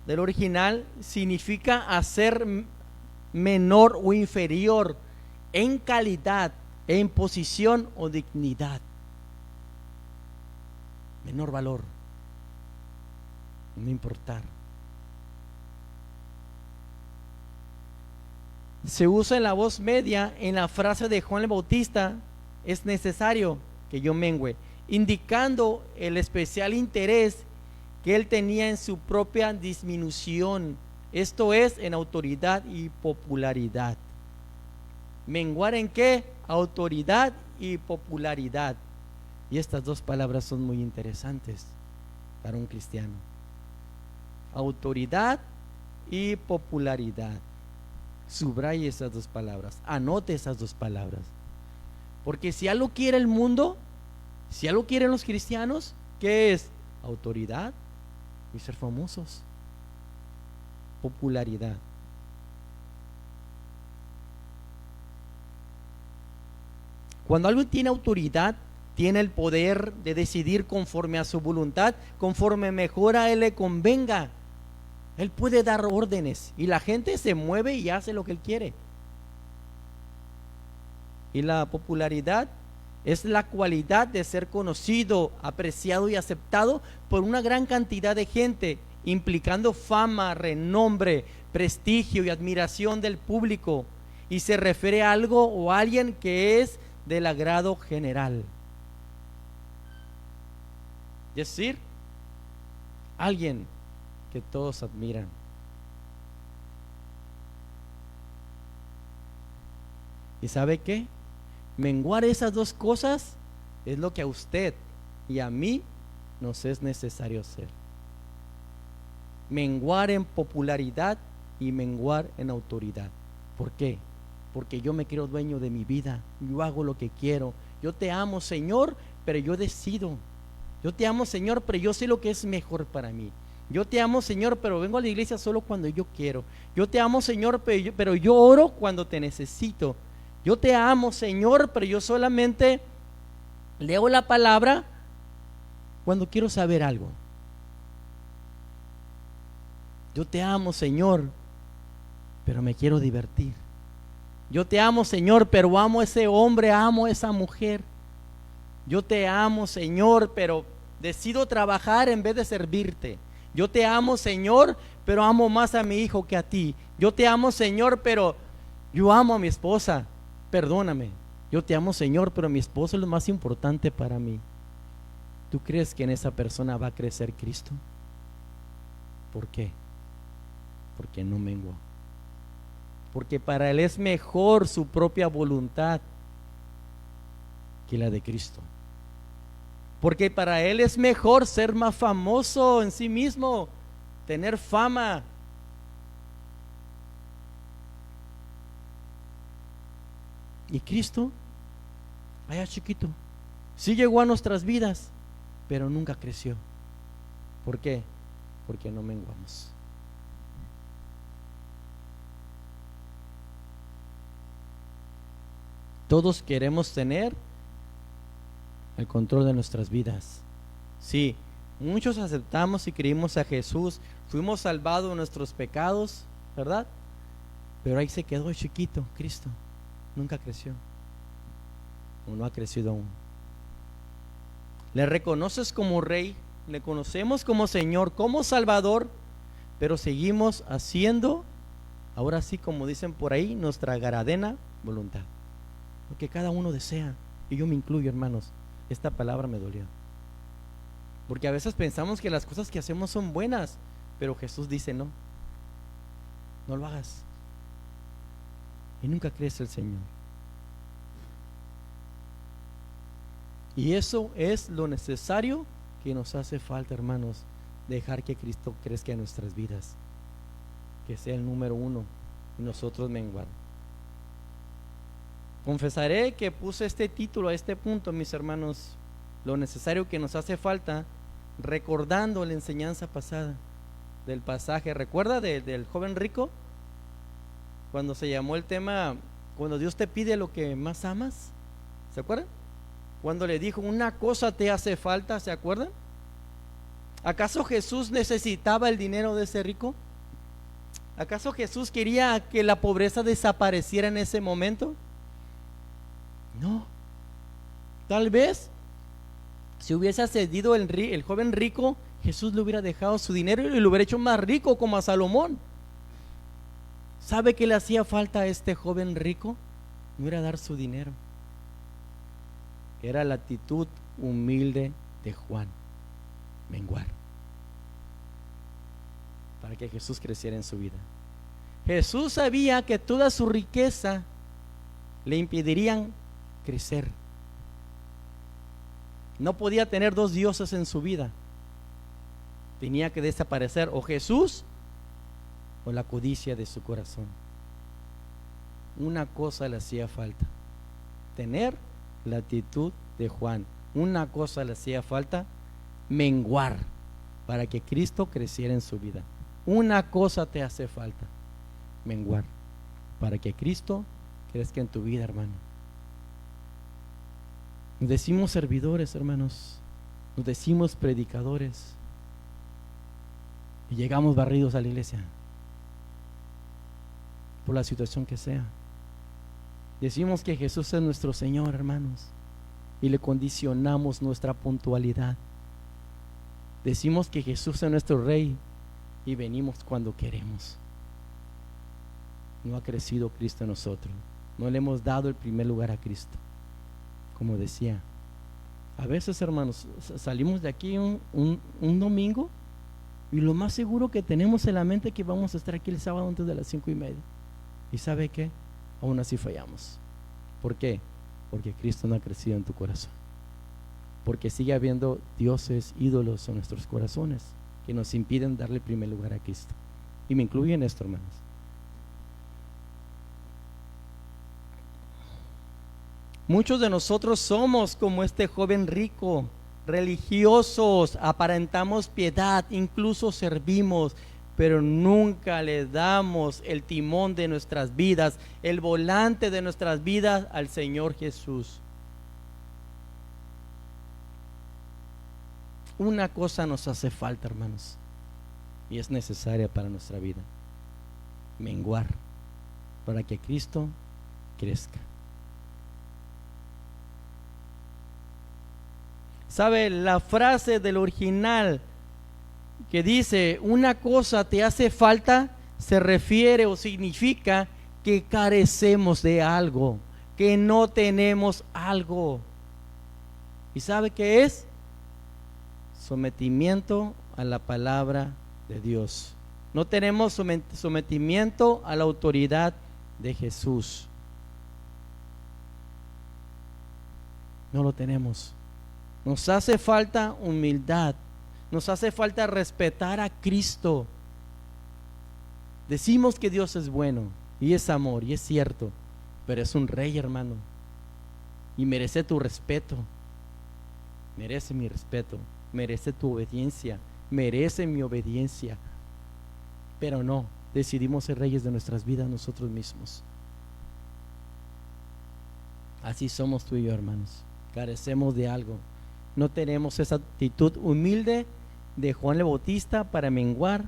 Speaker 1: del original significa hacer menor o inferior en calidad, en posición o dignidad. Menor valor. no importar. Se usa en la voz media, en la frase de Juan el Bautista, es necesario que yo mengüe, indicando el especial interés que él tenía en su propia disminución, esto es, en autoridad y popularidad. ¿Menguar en qué? Autoridad y popularidad. Y estas dos palabras son muy interesantes para un cristiano. Autoridad y popularidad. Subraye esas dos palabras, anote esas dos palabras. Porque si algo quiere el mundo, si algo quieren los cristianos, ¿qué es? Autoridad y ser famosos. Popularidad. Cuando alguien tiene autoridad, tiene el poder de decidir conforme a su voluntad, conforme mejor a él le convenga. Él puede dar órdenes y la gente se mueve y hace lo que él quiere. Y la popularidad es la cualidad de ser conocido, apreciado y aceptado por una gran cantidad de gente, implicando fama, renombre, prestigio y admiración del público, y se refiere a algo o a alguien que es del agrado general. Es decir, alguien que todos admiran. ¿Y sabe qué? Menguar esas dos cosas es lo que a usted y a mí nos es necesario hacer. Menguar en popularidad y menguar en autoridad. ¿Por qué? Porque yo me creo dueño de mi vida, yo hago lo que quiero. Yo te amo, Señor, pero yo decido. Yo te amo, Señor, pero yo sé lo que es mejor para mí. Yo te amo, Señor, pero vengo a la iglesia solo cuando yo quiero. Yo te amo, Señor, pero yo oro cuando te necesito. Yo te amo, Señor, pero yo solamente leo la palabra cuando quiero saber algo. Yo te amo, Señor, pero me quiero divertir. Yo te amo, Señor, pero amo a ese hombre, amo a esa mujer. Yo te amo, Señor, pero decido trabajar en vez de servirte. Yo te amo, Señor, pero amo más a mi hijo que a ti. Yo te amo, Señor, pero yo amo a mi esposa. Perdóname. Yo te amo, Señor, pero mi esposa es lo más importante para mí. ¿Tú crees que en esa persona va a crecer Cristo? ¿Por qué? Porque no menguó. Porque para él es mejor su propia voluntad que la de Cristo. Porque para él es mejor ser más famoso en sí mismo, tener fama. Y Cristo, allá chiquito, sí llegó a nuestras vidas, pero nunca creció. ¿Por qué? Porque no menguamos. Todos queremos tener el control de nuestras vidas. Sí, muchos aceptamos y creímos a Jesús, fuimos salvados de nuestros pecados, ¿verdad? Pero ahí se quedó chiquito Cristo, nunca creció, o no ha crecido aún. Le reconoces como Rey, le conocemos como Señor, como Salvador, pero seguimos haciendo, ahora sí, como dicen por ahí, nuestra garadena voluntad, lo que cada uno desea, y yo me incluyo, hermanos. Esta palabra me dolió, porque a veces pensamos que las cosas que hacemos son buenas, pero Jesús dice no, no lo hagas, y nunca crece el Señor. Y eso es lo necesario que nos hace falta, hermanos, dejar que Cristo crezca en nuestras vidas, que sea el número uno y nosotros menguar. Confesaré que puse este título a este punto, mis hermanos, lo necesario que nos hace falta, recordando la enseñanza pasada del pasaje. ¿Recuerda del joven rico? Cuando se llamó el tema, cuando Dios te pide lo que más amas, ¿se acuerdan? Cuando le dijo, una cosa te hace falta, ¿se acuerdan? ¿Acaso Jesús necesitaba el dinero de ese rico? ¿Acaso Jesús quería que la pobreza desapareciera en ese momento? No. Tal vez Si hubiese accedido el joven rico, Jesús le hubiera dejado su dinero y lo hubiera hecho más rico como a Salomón. ¿Sabe qué le hacía falta a este joven rico? No era dar su dinero. Era la actitud humilde de Juan, menguar, para que Jesús creciera en su vida. Jesús sabía que toda su riqueza le impedirían crecer. No podía tener dos dioses en su vida. Tenía que desaparecer o Jesús o la codicia de su corazón. Una cosa le hacía falta: tener la actitud de Juan. Una cosa le hacía falta: menguar, para que Cristo creciera en su vida. Una cosa te hace falta: menguar, para que Cristo crezca en tu vida, hermano. Nos decimos servidores, hermanos, nos decimos predicadores, y llegamos barridos a la iglesia por la situación que sea. Decimos que Jesús es nuestro Señor, hermanos, y le condicionamos nuestra puntualidad. Decimos que Jesús es nuestro Rey y venimos cuando queremos. No ha crecido Cristo en nosotros. No le hemos dado el primer lugar a Cristo. Como decía, a veces, hermanos, salimos de aquí un domingo y lo más seguro que tenemos en la mente es que vamos a estar aquí el sábado antes de las 5:30. ¿Y sabe qué? Aún así fallamos. ¿Por qué? Porque Cristo no ha crecido en tu corazón. Porque sigue habiendo dioses, ídolos en nuestros corazones que nos impiden darle el primer lugar a Cristo. Y me incluyo en esto, hermanos. Muchos de nosotros somos como este joven rico, religiosos, aparentamos piedad, incluso servimos, pero nunca le damos el timón de nuestras vidas, el volante de nuestras vidas al Señor Jesús. Una cosa nos hace falta, hermanos, y es necesaria para nuestra vida: menguar, para que Cristo crezca. ¿Sabe? La frase del original que dice una cosa te hace falta se refiere o significa que carecemos de algo, que no tenemos algo. ¿Y sabe qué es? Sometimiento a la palabra de Dios. No tenemos sometimiento a la autoridad de Jesús. No lo tenemos. Nos hace falta humildad. Nos hace falta respetar a Cristo. Decimos que Dios es bueno y es amor, y es cierto, pero es un rey, hermano, y merece tu respeto. Merece mi respeto, merece tu obediencia, merece mi obediencia. Pero no, decidimos ser reyes de nuestras vidas nosotros mismos. Así somos tú y yo, hermanos. Carecemos de algo. No tenemos esa actitud humilde de Juan el Bautista para menguar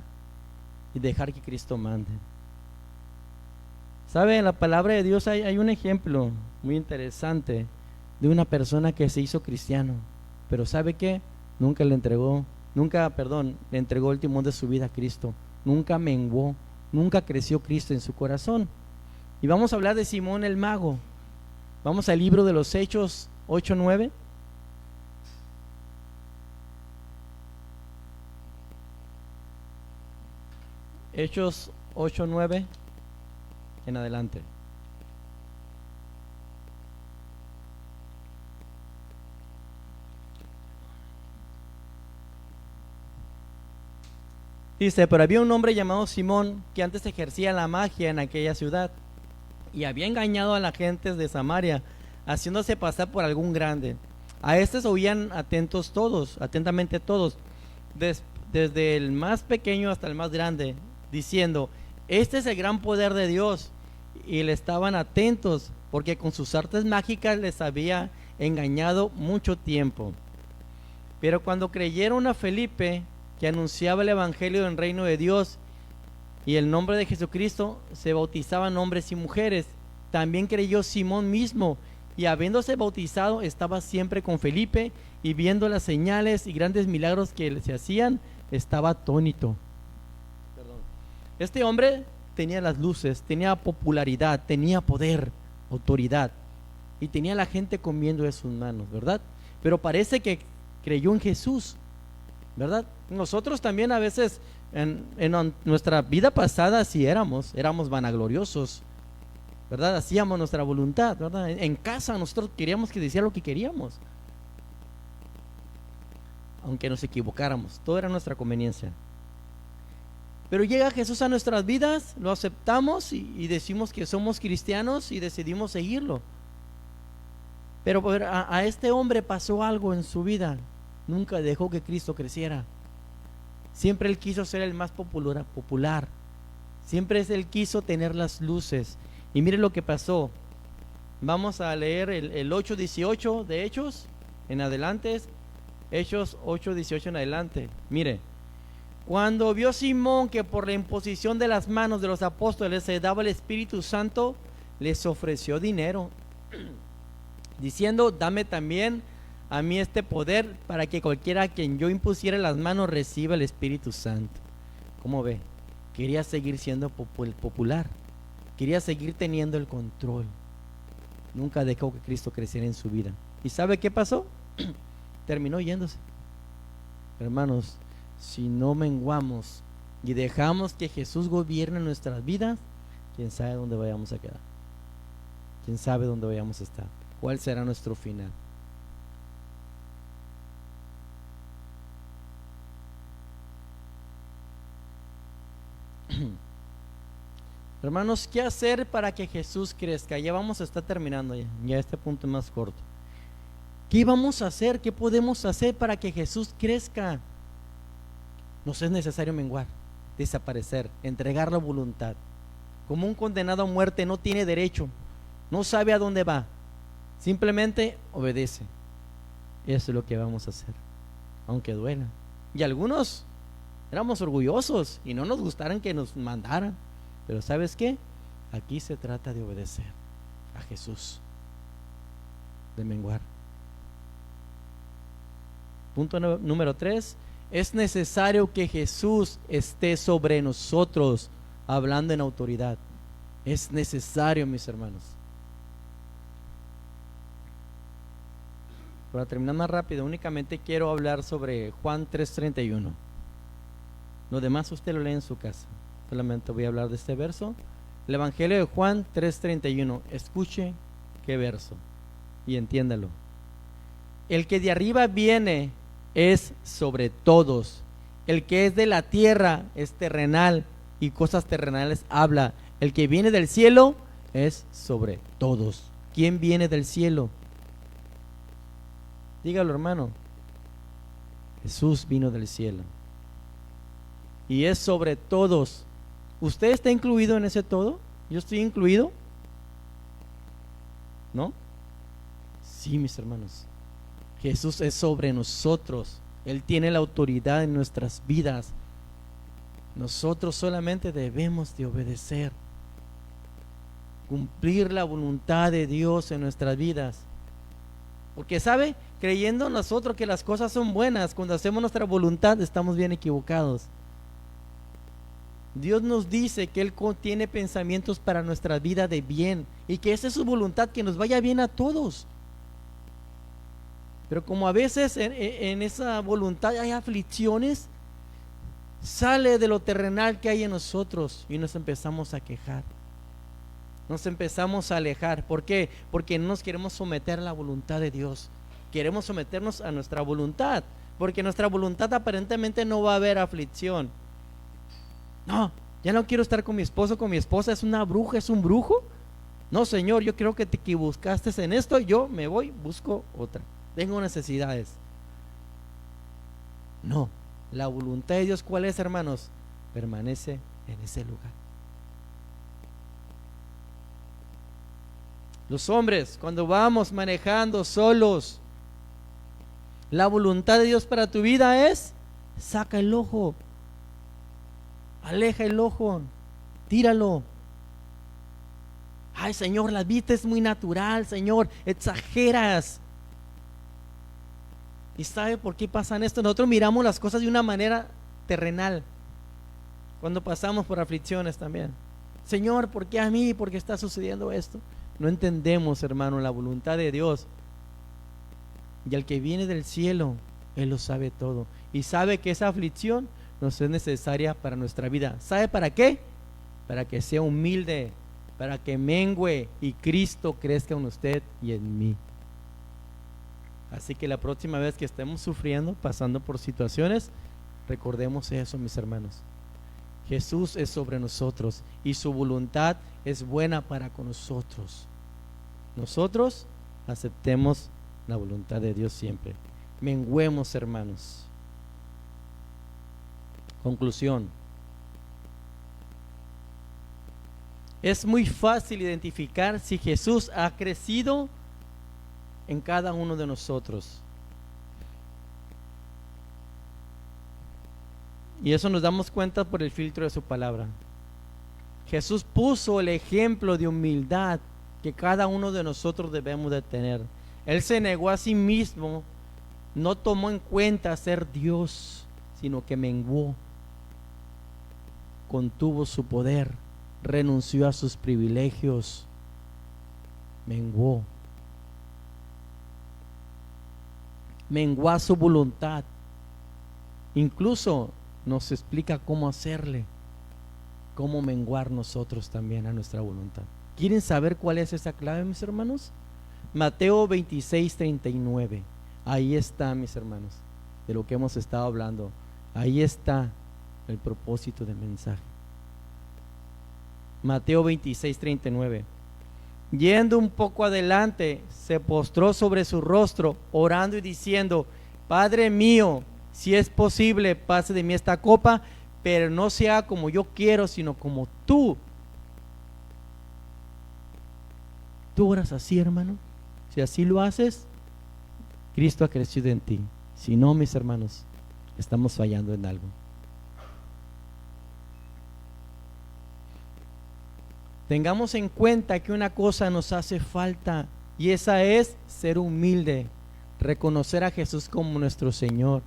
Speaker 1: y dejar que Cristo mande. ¿Sabe? En la palabra de Dios hay un ejemplo muy interesante de una persona que se hizo cristiano, pero ¿sabe qué? Le entregó el timón de su vida a Cristo. Nunca menguó, nunca creció Cristo en su corazón. Y vamos a hablar de Simón el mago. Vamos al libro de los Hechos 8:9. Hechos 8:9 en adelante. Dice: pero había un hombre llamado Simón que antes ejercía la magia en aquella ciudad y había engañado a las gentes de Samaria, haciéndose pasar por algún grande. A estos oían atentamente todos, desde el más pequeño hasta el más grande, diciendo: este es el gran poder de Dios. Y le estaban atentos, porque con sus artes mágicas les había engañado mucho tiempo. Pero cuando creyeron a Felipe, que anunciaba el evangelio del reino de Dios y el nombre de Jesucristo, se bautizaban hombres y mujeres. También creyó Simón mismo, y habiéndose bautizado estaba siempre con Felipe, y viendo las señales y grandes milagros que se hacían, estaba atónito. Este hombre tenía las luces, tenía popularidad, tenía poder, autoridad, y tenía a la gente comiendo de sus manos, ¿verdad? Pero parece que creyó en Jesús, ¿verdad? Nosotros también a veces en nuestra vida pasada sí éramos vanagloriosos, ¿verdad? Hacíamos nuestra voluntad, ¿verdad? En casa nosotros queríamos que decía lo que queríamos, aunque nos equivocáramos, todo era nuestra conveniencia. Pero llega Jesús a nuestras vidas, lo aceptamos y decimos que somos cristianos y decidimos seguirlo. Pero a este hombre pasó algo en su vida. Nunca dejó que Cristo creciera. Siempre él quiso ser el más popular. Siempre él quiso tener las luces. Y mire lo que pasó. Vamos a leer el 8:18 de Hechos en adelante. Hechos 8:18 en adelante. Mire. Cuando vio Simón que por la imposición de las manos de los apóstoles se daba el Espíritu Santo, les ofreció dinero, diciendo: dame también a mí este poder, para que cualquiera a quien yo impusiera las manos reciba el Espíritu Santo. ¿Cómo ve? Quería seguir siendo popular, quería seguir teniendo el control. Nunca dejó que Cristo creciera en su vida. ¿Y sabe qué pasó? Terminó yéndose. Hermanos, si no menguamos y dejamos que Jesús gobierne nuestras vidas, quién sabe dónde vayamos a quedar, quién sabe dónde vayamos a estar, cuál será nuestro final. Hermanos, ¿qué hacer para que Jesús crezca? Ya vamos a estar terminando, ya este punto es más corto. ¿Qué vamos a hacer? ¿Qué podemos hacer para que Jesús crezca? Nos es necesario menguar, desaparecer, entregar la voluntad. Como un condenado a muerte no tiene derecho, no sabe a dónde va, simplemente obedece. Eso es lo que vamos a hacer, aunque duela. Y algunos éramos orgullosos y no nos gustaran que nos mandaran, pero ¿sabes qué? Aquí se trata de obedecer a Jesús, de menguar. Punto número 3. Es necesario que Jesús esté sobre nosotros, hablando en autoridad. Es necesario, mis hermanos. Para terminar más rápido, únicamente quiero hablar sobre Juan 3:31. Lo demás usted lo lee en su casa. Solamente voy a hablar de este verso. El Evangelio de Juan 3:31. Escuche qué verso y entiéndalo. El que de arriba viene es sobre todos. El que es de la tierra es terrenal y cosas terrenales habla. El que viene del cielo es sobre todos. ¿Quién viene del cielo? Dígalo, hermano. Jesús vino del cielo y es sobre todos. ¿Usted está incluido en ese todo? ¿Yo estoy incluido? ¿No? Sí, mis hermanos. Jesús es sobre nosotros. Él tiene la autoridad en nuestras vidas. Nosotros solamente debemos de obedecer, cumplir la voluntad de Dios en nuestras vidas. Porque ¿sabe? Creyendo nosotros que las cosas son buenas, cuando hacemos nuestra voluntad estamos bien equivocados. Dios nos dice que Él tiene pensamientos para nuestra vida de bien y que esa es su voluntad, que nos vaya bien a todos. Pero como a veces en esa voluntad hay aflicciones, sale de lo terrenal que hay en nosotros y nos empezamos a quejar, nos empezamos a alejar. ¿Por qué? Porque no nos queremos someter a la voluntad de Dios, queremos someternos a nuestra voluntad, porque nuestra voluntad aparentemente no va a haber aflicción. No, ya no quiero estar con mi esposo, con mi esposa, es una bruja, es un brujo. No, Señor, yo creo que te equivocaste en esto, yo me voy, busco otra. Tengo necesidades. No, la voluntad de Dios, ¿cuál es, hermanos? Permanece en ese lugar. Los hombres, cuando vamos manejando solos, la voluntad de Dios para tu vida es: saca el ojo, aleja el ojo, tíralo, Ay, Señor, la vista es muy natural, Señor, exageras. ¿Y sabe por qué pasan esto? Nosotros miramos las cosas de una manera terrenal cuando pasamos por aflicciones también. Señor, ¿por qué a mí? ¿Por qué está sucediendo esto? No entendemos, hermano, la voluntad de Dios. Y el que viene del cielo, Él lo sabe todo. Y sabe que esa aflicción nos es necesaria para nuestra vida. ¿Sabe para qué? Para que sea humilde, para que mengüe y Cristo crezca en usted y en mí. Así que la próxima vez que estemos sufriendo, pasando por situaciones, recordemos eso, mis hermanos. Jesús es sobre nosotros y su voluntad es buena para con nosotros. Nosotros aceptemos la voluntad de Dios siempre. Menguemos, hermanos. Conclusión. Es muy fácil identificar si Jesús ha crecido en cada uno de nosotros. Y eso nos damos cuenta por el filtro de su palabra. Jesús puso el ejemplo de humildad que cada uno de nosotros debemos de tener. Él se negó a sí mismo, no tomó en cuenta ser Dios, sino que menguó, contuvo su poder, renunció a sus privilegios, menguó a su voluntad. Incluso nos explica cómo hacerle, cómo menguar nosotros también a nuestra voluntad. ¿Quieren saber cuál es esa clave, mis hermanos? Mateo 26:39. Ahí está, mis hermanos, de lo que hemos estado hablando. Ahí está el propósito del mensaje. Mateo 26:39. Yendo un poco adelante, se postró sobre su rostro, orando y diciendo: Padre mío, si es posible, pase de mí esta copa, pero no sea como yo quiero, sino como tú. ¿Tú oras así, hermano? Si así lo haces, Cristo ha crecido en ti. Si no, mis hermanos, estamos fallando en algo. Tengamos en cuenta que una cosa nos hace falta, y esa es ser humilde, reconocer a Jesús como nuestro Señor.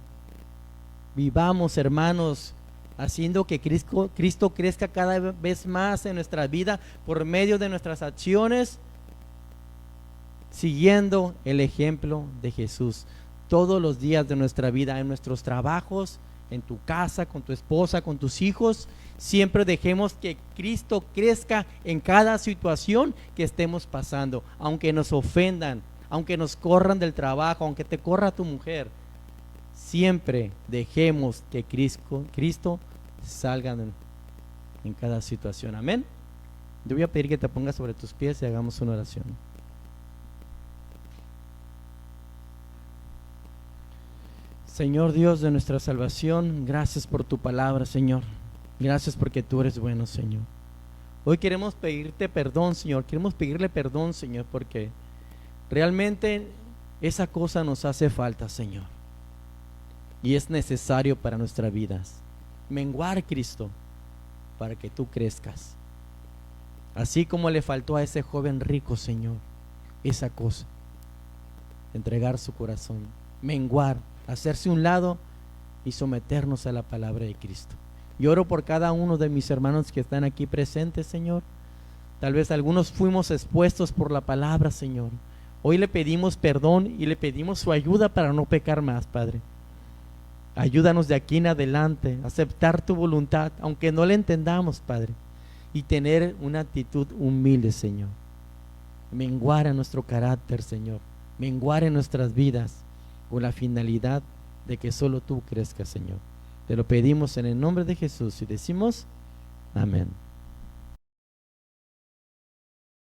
Speaker 1: Vivamos, hermanos, haciendo que Cristo crezca cada vez más en nuestra vida por medio de nuestras acciones, siguiendo el ejemplo de Jesús todos los días de nuestra vida, en nuestros trabajos, en tu casa, con tu esposa, con tus hijos. Siempre dejemos que Cristo crezca en cada situación que estemos pasando, aunque nos ofendan, aunque nos corran del trabajo, aunque te corra tu mujer. Siempre dejemos que Cristo salga en cada situación. Amén. Yo voy a pedir que te pongas sobre tus pies y hagamos una oración. Señor Dios de nuestra salvación, gracias por tu palabra, Señor. Gracias porque tú eres bueno, Señor. Hoy queremos pedirte perdón, Señor. Queremos pedirle perdón, Señor, porque realmente esa cosa nos hace falta, Señor. Y es necesario para nuestras vidas. Menguar, Cristo, para que tú crezcas. Así como le faltó a ese joven rico, Señor, esa cosa. Entregar su corazón. Menguar, hacerse un lado y someternos a la palabra de Cristo. Yo oro por cada uno de mis hermanos que están aquí presentes, Señor. Tal vez algunos fuimos expuestos por la palabra, Señor. Hoy le pedimos perdón y le pedimos su ayuda para no pecar más, Padre. Ayúdanos de aquí en adelante a aceptar tu voluntad, aunque no la entendamos, Padre, y tener una actitud humilde, Señor. Menguar en nuestro carácter, Señor. Menguar en nuestras vidas con la finalidad de que solo tú crezcas, Señor. Te lo pedimos en el nombre de Jesús y decimos amén.